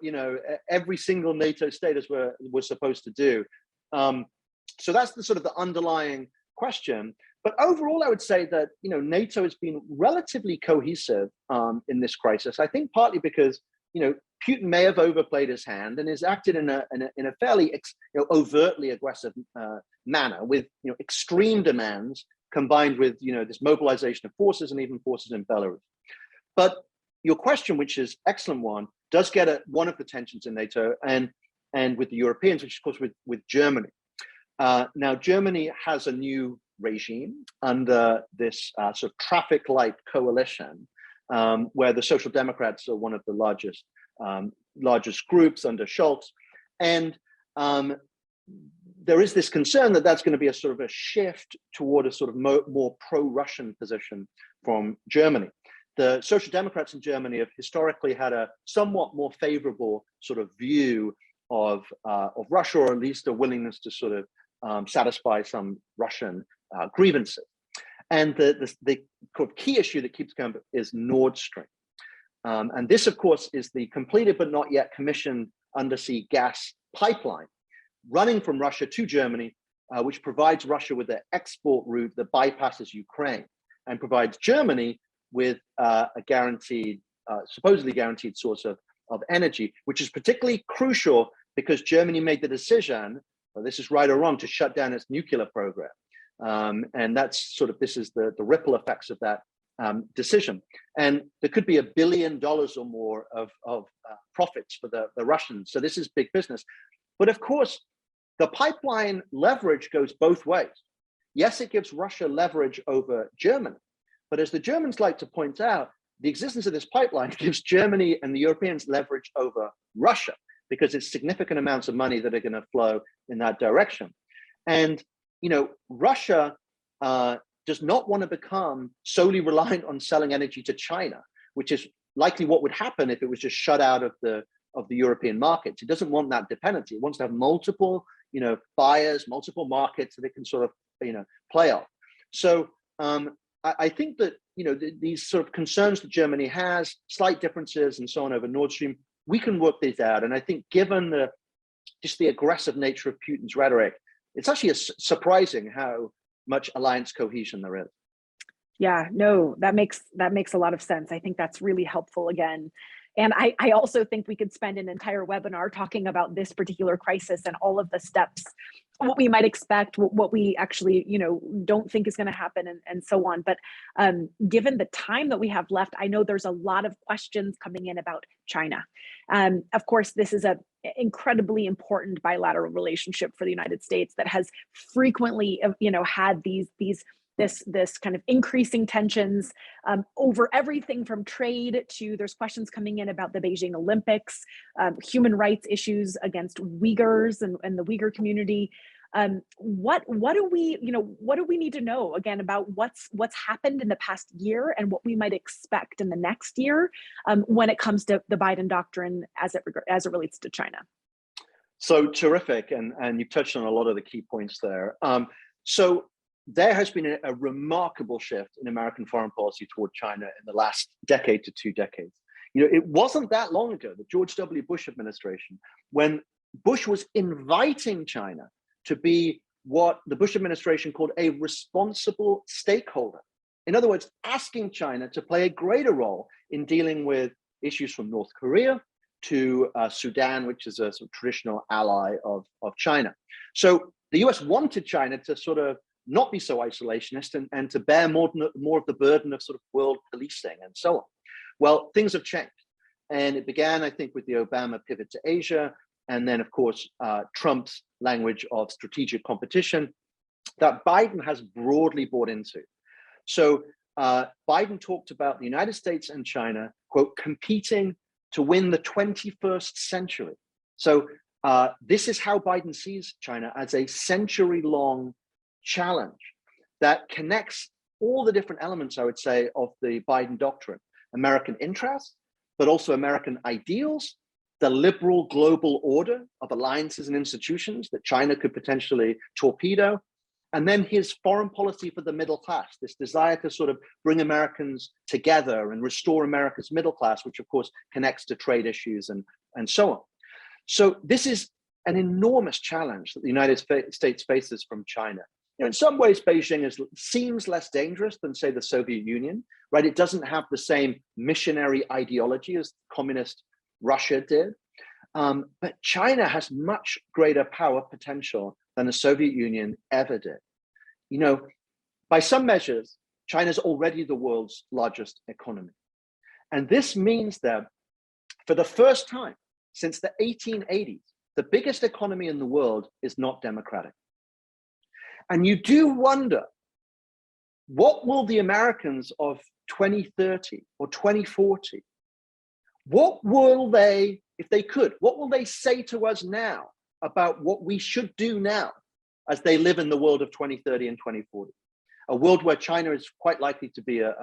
every single NATO state, as we're supposed to do. So that's the sort of the underlying question. But overall, I would say that NATO has been relatively cohesive in this crisis. I think partly because Putin may have overplayed his hand and has acted in a fairly overtly aggressive manner, with extreme demands combined with this mobilization of forces and even forces in Belarus. But your question, which is an excellent one, does get at one of the tensions in NATO and with the Europeans, which of course with Germany. Now Germany has a new regime under this sort of traffic light coalition, where the Social Democrats are one of the largest groups under Scholz, and there is this concern that that's going to be a sort of a shift toward a sort of more pro-Russian position from Germany. The Social Democrats in Germany have historically had a somewhat more favorable sort of view of Russia, or at least a willingness to sort of satisfy some Russian grievances. And the key issue that keeps coming is Nord Stream. And this, of course, is the completed but not yet commissioned undersea gas pipeline running from Russia to Germany, which provides Russia with an export route that bypasses Ukraine and provides Germany with a guaranteed, supposedly guaranteed source of energy, which is particularly crucial because Germany made the decision, whether this is right or wrong, to shut down its nuclear program. And that's sort of, this is the ripple effects of that decision. And there could be $1 billion or more of profits for the Russians. So this is big business. But of course, the pipeline leverage goes both ways. Yes, it gives Russia leverage over Germany. But as the Germans like to point out, the existence of this pipeline gives Germany and the Europeans leverage over Russia, because it's significant amounts of money that are going to flow in that direction. And Russia does not want to become solely reliant on selling energy to China, which is likely what would happen if it was just shut out of the European markets. It doesn't want that dependency. It wants to have multiple, buyers, multiple markets that it can sort of, play off. So I think that, these sort of concerns that Germany has, slight differences and so on over Nord Stream, we can work these out. And I think given just the aggressive nature of Putin's rhetoric, it's actually surprising how much alliance cohesion there is. Yeah, no, that makes a lot of sense. I think that's really helpful again. And I also think we could spend an entire webinar talking about this particular crisis and all of the steps, what we might expect, what we actually, don't think is going to happen, and so on. But given the time that we have left, I know there's a lot of questions coming in about China. Of course, this is an incredibly important bilateral relationship for the United States that has frequently, had this kind of increasing tensions over everything from trade to there's questions coming in about the Beijing Olympics, human rights issues against Uyghurs and the Uyghur community. What do we need to know again about what's happened in the past year and what we might expect in the next year when it comes to the Biden Doctrine as it relates to China? So terrific, and you've touched on a lot of the key points there. So there has been a remarkable shift in American foreign policy toward China in the last decade to 2 decades. It wasn't that long ago, the George W. Bush administration, when Bush was inviting China to be what the Bush administration called a responsible stakeholder. In other words, asking China to play a greater role in dealing with issues from North Korea to Sudan, which is a sort of traditional ally of China. So the US wanted China to sort of not be so isolationist and to bear more of the burden of sort of world policing and so on. Well, things have changed. And it began, I think, with the Obama pivot to Asia, and then, of course, Trump's language of strategic competition that Biden has broadly bought into. So Biden talked about the United States and China, quote, competing to win the 21st century. So this is how Biden sees China, as a century-long challenge that connects all the different elements, I would say, of the Biden Doctrine: American interests, but also American ideals, the liberal global order of alliances and institutions that China could potentially torpedo, and then his foreign policy for the middle class, this desire to sort of bring Americans together and restore America's middle class, which of course connects to trade issues and so on. So this is an enormous challenge that the United States faces from China. In some ways, Beijing seems less dangerous than, say, the Soviet Union, right? It doesn't have the same missionary ideology as communist Russia did. But China has much greater power potential than the Soviet Union ever did. By some measures, China is already the world's largest economy. And this means that for the first time since the 1880s, the biggest economy in the world is not democratic. And you do wonder, what will the Americans of 2030 or 2040, what will they, if they could, what will they say to us now about what we should do now as they live in the world of 2030 and 2040? A world where China is quite likely to be an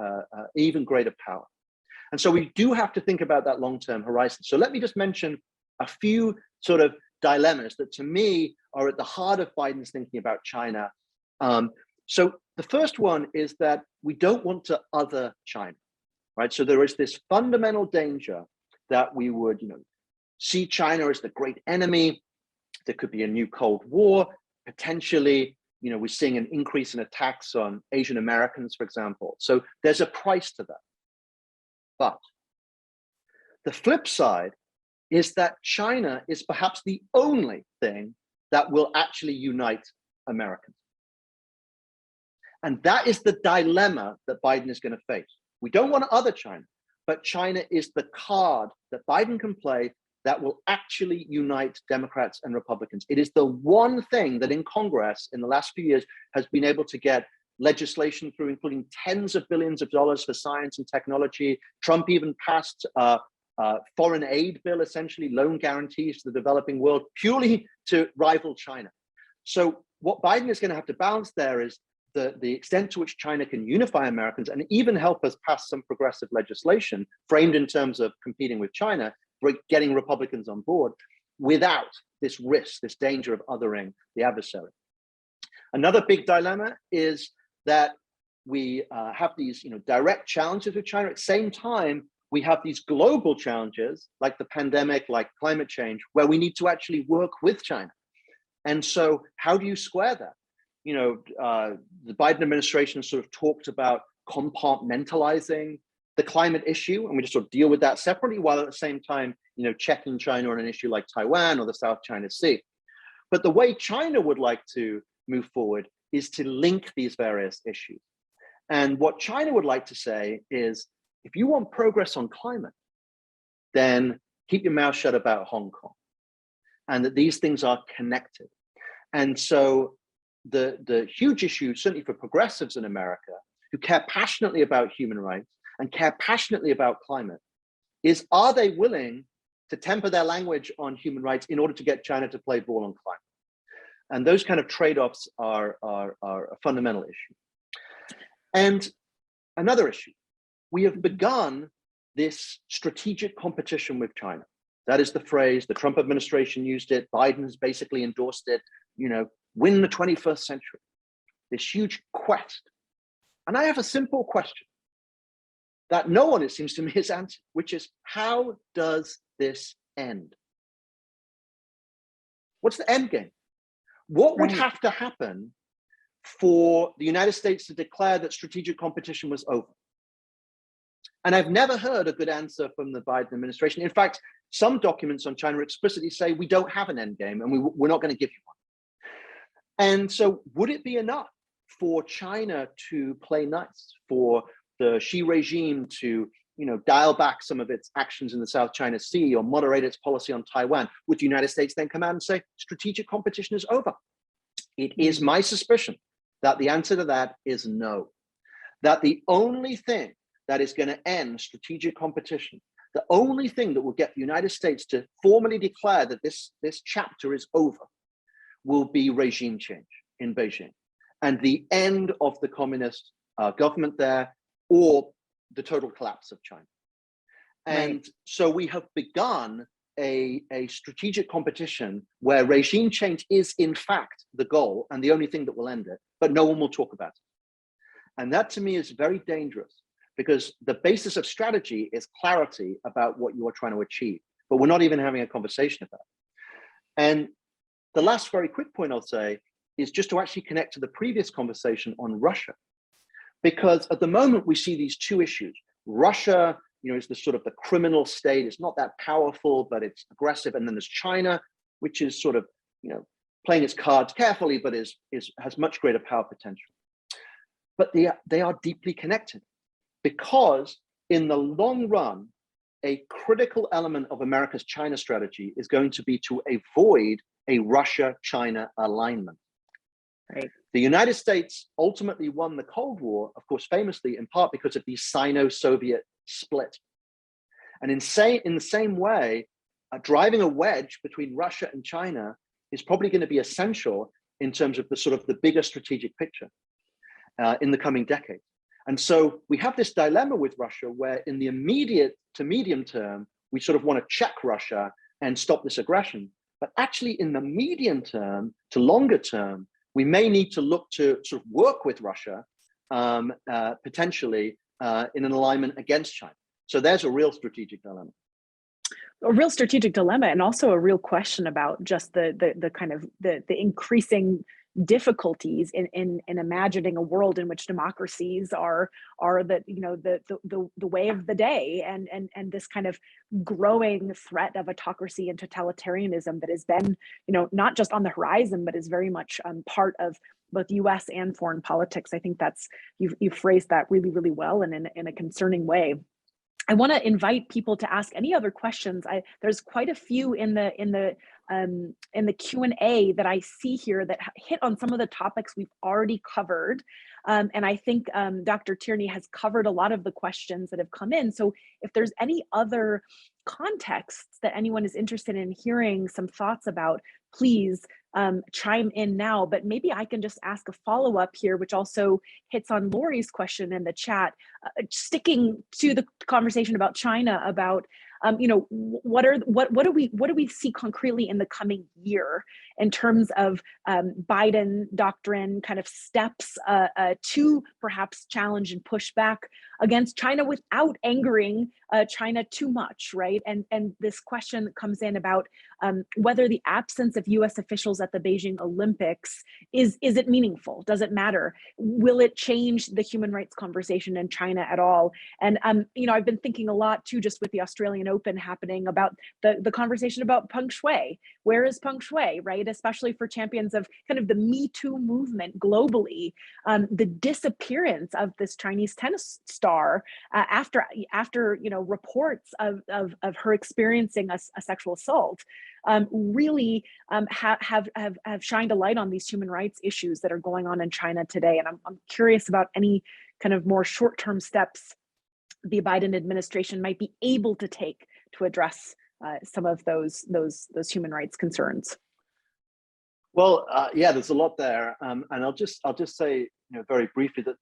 even greater power. And so we do have to think about that long-term horizon. So let me just mention a few sort of dilemmas that to me are at the heart of Biden's thinking about China. So the first one is that we don't want to other China, right? So there is this fundamental danger that we would, see China as the great enemy. There could be a new Cold War. Potentially, we're seeing an increase in attacks on Asian Americans, for example. So there's a price to that. But the flip side is that China is perhaps the only thing that will actually unite Americans. And that is the dilemma that Biden is going to face. We don't want to other China, but China is the card that Biden can play that will actually unite Democrats and Republicans. It is the one thing that in Congress in the last few years has been able to get legislation through, including tens of billions of dollars for science and technology. Trump even passed a foreign aid bill, essentially loan guarantees to the developing world, purely to rival China. So what Biden is going to have to balance there is the extent to which China can unify Americans and even help us pass some progressive legislation framed in terms of competing with China, getting Republicans on board without this risk, this danger of othering the adversary. Another big dilemma is that we have these direct challenges with China. At the same time, we have these global challenges like the pandemic, like climate change, where we need to actually work with China. And so how do you square that? The Biden administration sort of talked about compartmentalizing the climate issue, and we just sort of deal with that separately, while at the same time, checking China on an issue like Taiwan or the South China Sea. But the way China would like to move forward is to link these various issues. And what China would like to say is, if you want progress on climate, then keep your mouth shut about Hong Kong, and that these things are connected. And so the huge issue, certainly for progressives in America, who care passionately about human rights and care passionately about climate, is, are they willing to temper their language on human rights in order to get China to play ball on climate? And those kind of trade-offs are a fundamental issue. And another issue, we have begun this strategic competition with China. That is the phrase, the Trump administration used it, Biden has basically endorsed it, win the 21st century, this huge quest. And I have a simple question that no one, it seems to me, has answered, which is, how does this end? What's the end game? What would have to happen for the United States to declare that strategic competition was over? And I've never heard a good answer from the Biden administration. In fact, some documents on China explicitly say we don't have an end game and we're not going to give you one. And so would it be enough for China to play nice, for the Xi regime to dial back some of its actions in the South China Sea or moderate its policy on Taiwan? Would the United States then come out and say strategic competition is over? It is my suspicion that the answer to that is no. That the only thing that is going to end strategic competition, the only thing that will get the United States to formally declare that this chapter is over, will be regime change in Beijing and the end of the communist government there, or the total collapse of China. And so we have begun a strategic competition where regime change is in fact the goal and the only thing that will end it, but no one will talk about it. And that to me is very dangerous, because the basis of strategy is clarity about what you are trying to achieve, but we're not even having a conversation about it. And the last very quick point I'll say is just to actually connect to the previous conversation on Russia. Because at the moment we see these two issues. Russia, is the sort of the criminal state. It's not that powerful, but it's aggressive. And then there's China, which is sort of, playing its cards carefully, but has much greater power potential. But they are deeply connected, because in the long run, a critical element of America's China strategy is going to be to avoid a Russia-China alignment. Right. The United States ultimately won the Cold War, of course, famously in part because of the Sino-Soviet split. And in the same way, driving a wedge between Russia and China is probably going to be essential in terms of the sort of the bigger strategic picture in the coming decades. And so we have this dilemma with Russia where in the immediate to medium term, we sort of want to check Russia and stop this aggression. But actually in the medium term to longer term, we may need to look to sort of work with Russia potentially in an alignment against China. So there's a real strategic dilemma. A real strategic dilemma, and also a real question about just the kind of the increasing difficulties in imagining a world in which democracies are the way of the day, and this kind of growing threat of autocracy and totalitarianism that has been not just on the horizon, but is very much part of both U.S. and foreign politics. I think that's you've phrased that really, really well and in a concerning way. I want to invite people to ask any other questions. There's quite a few in the Q&A that I see here that hit on some of the topics we've already covered. And I think Dr. Tierney has covered a lot of the questions that have come in. So if there's any other contexts that anyone is interested in hearing some thoughts about, please chime in now, but maybe I can just ask a follow-up here, which also hits on Lori's question in the chat, sticking to the conversation about China, about what do we see concretely in the coming year in terms of Biden doctrine kind of steps to perhaps challenge and push back against China without angering China too much, right? And this question comes in about whether the absence of U.S. officials at the Beijing Olympics is it meaningful? Does it matter? Will it change the human rights conversation in China at all? And I've been thinking a lot too, just with the Australian Open happening, about the conversation about Peng Shuai. Where is Peng Shuai, right? Especially for champions of kind of the Me Too movement globally. The disappearance of this Chinese tennis star after reports of her experiencing a sexual assault really have shined a light on these human rights issues that are going on in China today. And I'm curious about any kind of more short-term steps the Biden administration might be able to take to address some of those human rights concerns. Well, yeah, there's a lot there, and I'll just say, very briefly, that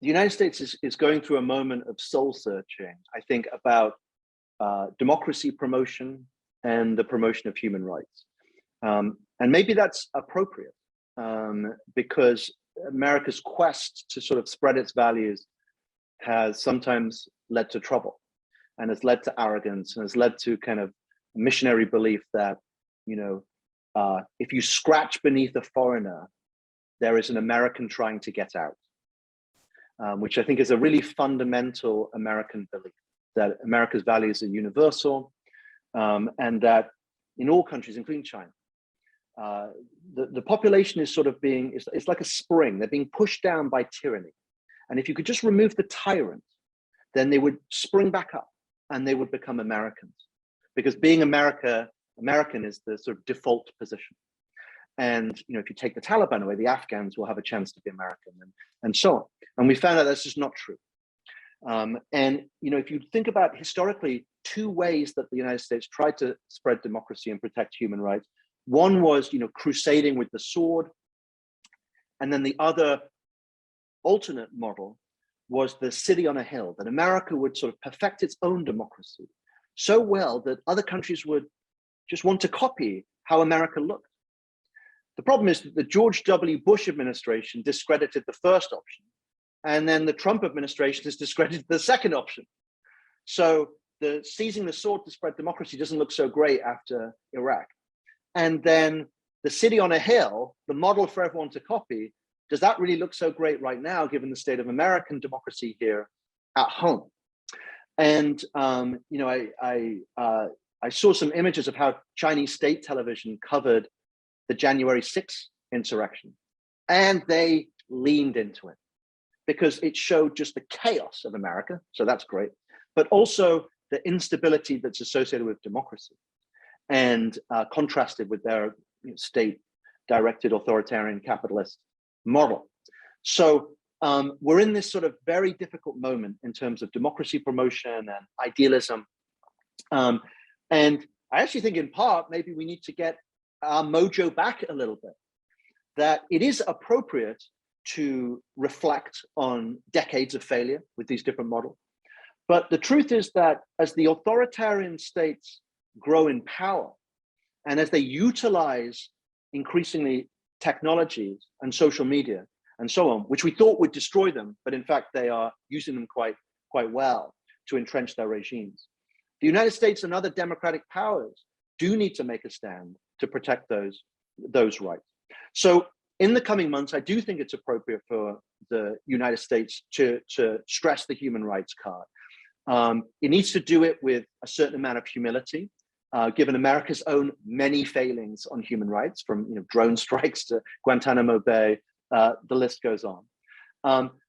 the United States is going through a moment of soul searching, I think, about democracy promotion and the promotion of human rights, and maybe that's appropriate because America's quest to sort of spread its values has sometimes led to trouble, and has led to arrogance, and has led to kind of missionary belief that if you scratch beneath a foreigner, there is an American trying to get out, which I think is a really fundamental American belief, that America's values are universal, and that in all countries, including China, the population is sort of it's like a spring. They're being pushed down by tyranny. And if you could just remove the tyrant, then they would spring back up and they would become Americans. Because being American is the sort of default position. And if you take the Taliban away, the Afghans will have a chance to be American, and so on. And we found out that's just not true. And if you think about historically, two ways that the United States tried to spread democracy and protect human rights. One was crusading with the sword, and then the other alternate model was the city on a hill, that America would sort of perfect its own democracy so well that other countries would just want to copy how America looked. The problem is that the George W. Bush administration discredited the first option, and then the Trump administration has discredited the second option. So the seizing the sword to spread democracy doesn't look so great after Iraq. And then the city on a hill, the model for everyone to copy, does that really look so great right now, given the state of American democracy here at home? And I saw some images of how Chinese state television covered the January 6th insurrection, and they leaned into it because it showed just the chaos of America. So that's great, but also the instability that's associated with democracy, and contrasted with their state-directed authoritarian capitalist model. So we're in this sort of very difficult moment in terms of democracy promotion and idealism. And I actually think in part, maybe we need to get our mojo back a little bit, that it is appropriate to reflect on decades of failure with these different models. But the truth is that as the authoritarian states grow in power, and as they utilize increasingly technologies and social media and so on, which we thought would destroy them, but in fact they are using them quite well to entrench their regimes. The United States and other democratic powers do need to make a stand to protect those rights. So in the coming months, I do think it's appropriate for the United States to stress the human rights card. It needs to do it with a certain amount of humility, given America's own many failings on human rights, from drone strikes to Guantanamo Bay, the list goes on.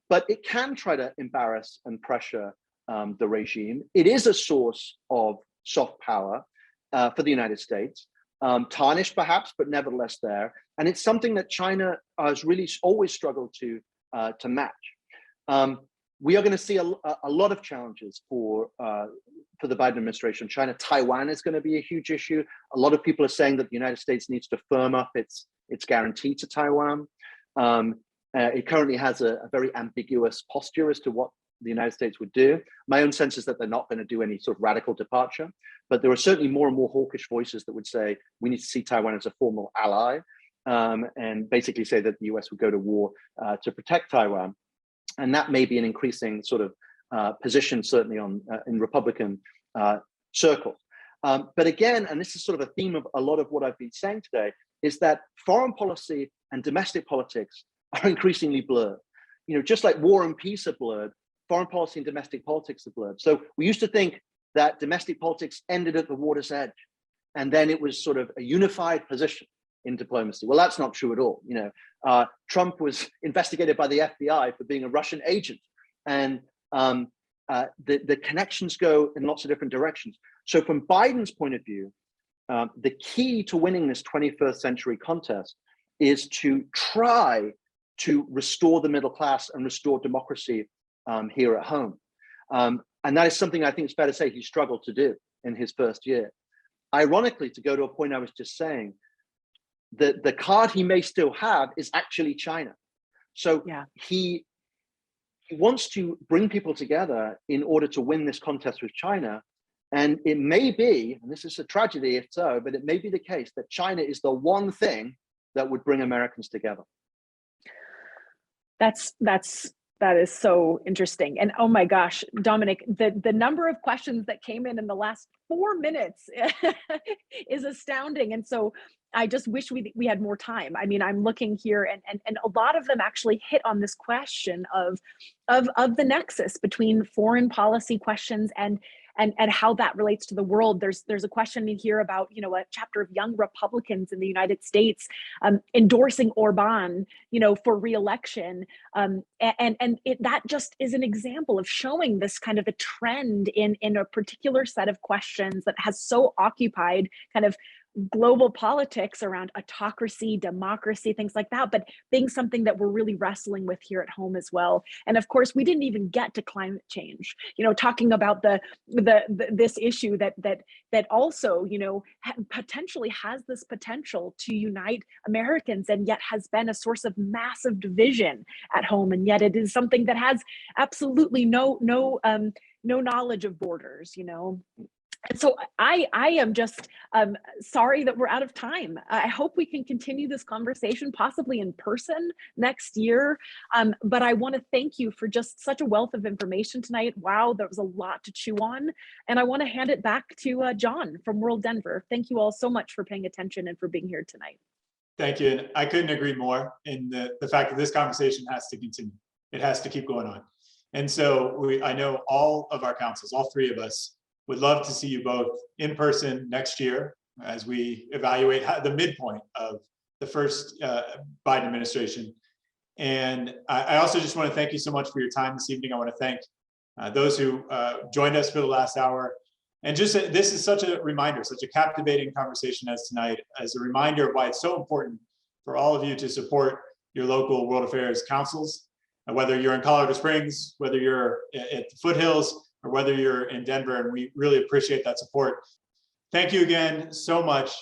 But it can try to embarrass and pressure the regime. It is a source of soft power for the United States, tarnished perhaps, but nevertheless there. And it's something that China has really always struggled to match. we are going to see a lot of challenges for the Biden administration. China, Taiwan is going to be a huge issue. A lot of people are saying that the United States needs to firm up its guarantee to Taiwan. It currently has a very ambiguous posture as to what the United States would do. My own sense is that they're not going to do any sort of radical departure, but there are certainly more and more hawkish voices that would say we need to see Taiwan as a formal ally, and basically say that the US would go to war to protect Taiwan. And that may be an increasing sort of position, certainly in Republican circles. But again, and this is sort of a theme of a lot of what I've been saying today, is that foreign policy and domestic politics are increasingly blurred. You know, just like war and peace are blurred, foreign policy and domestic politics are blurred. So we used to think that domestic politics ended at the water's edge, and then it was sort of a unified position in diplomacy. Well, that's not true at all. You know, Trump was investigated by the FBI for being a Russian agent, and the connections go in lots of different directions. So from Biden's point of view, the key to winning this 21st century contest is to try to restore the middle class and restore democracy here at home. And that is something I think it's fair to say he struggled to do in his first year. Ironically, to go to a point I was just saying, the card he may still have is actually China. So yeah, he wants to bring people together in order to win this contest with China. And it may be, and this is a tragedy if so, but it may be the case that China is the one thing that would bring Americans together. That is so interesting. And oh my gosh, Dominic, the number of questions that came in the last 4 minutes is astounding. And so I just wish we had more time. I mean, I'm looking here and a lot of them actually hit on this question of the nexus between foreign policy questions and how that relates to the world. There's a question in here about, you know, a chapter of young Republicans in the United States endorsing Orban, you know, for re-election. That just is an example of showing this kind of a trend in a particular set of questions that has so occupied kind of global politics around autocracy, democracy, things like that, but being something that we're really wrestling with here at home as well. And of course, we didn't even get to climate change, you know, talking about this issue that also, you know, potentially has this potential to unite Americans and yet has been a source of massive division at home. And yet it is something that has absolutely no knowledge of borders, you know. And so I am just sorry that we're out of time. I hope we can continue this conversation possibly in person next year. But I want to thank you for just such a wealth of information tonight. Wow, there was a lot to chew on. And I want to hand it back to John from World Denver. Thank you all so much for paying attention and for being here tonight. Thank you. And I couldn't agree more in the fact that this conversation has to continue. It has to keep going on. And so I know all of our councils, all three of us, would love to see you both in person next year as we evaluate the midpoint of the first Biden administration. And I also just want to thank you so much for your time this evening. I want to thank those who joined us for the last hour. And just this is such a reminder, such a captivating conversation as tonight, as a reminder of why it's so important for all of you to support your local World Affairs councils, whether you're in Colorado Springs, whether you're at the foothills, or whether you're in Denver, and we really appreciate that support. Thank you again so much,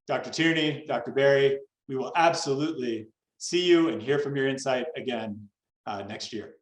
Dr. Tierney, Dr. Berry. We will absolutely see you and hear from your insight again next year.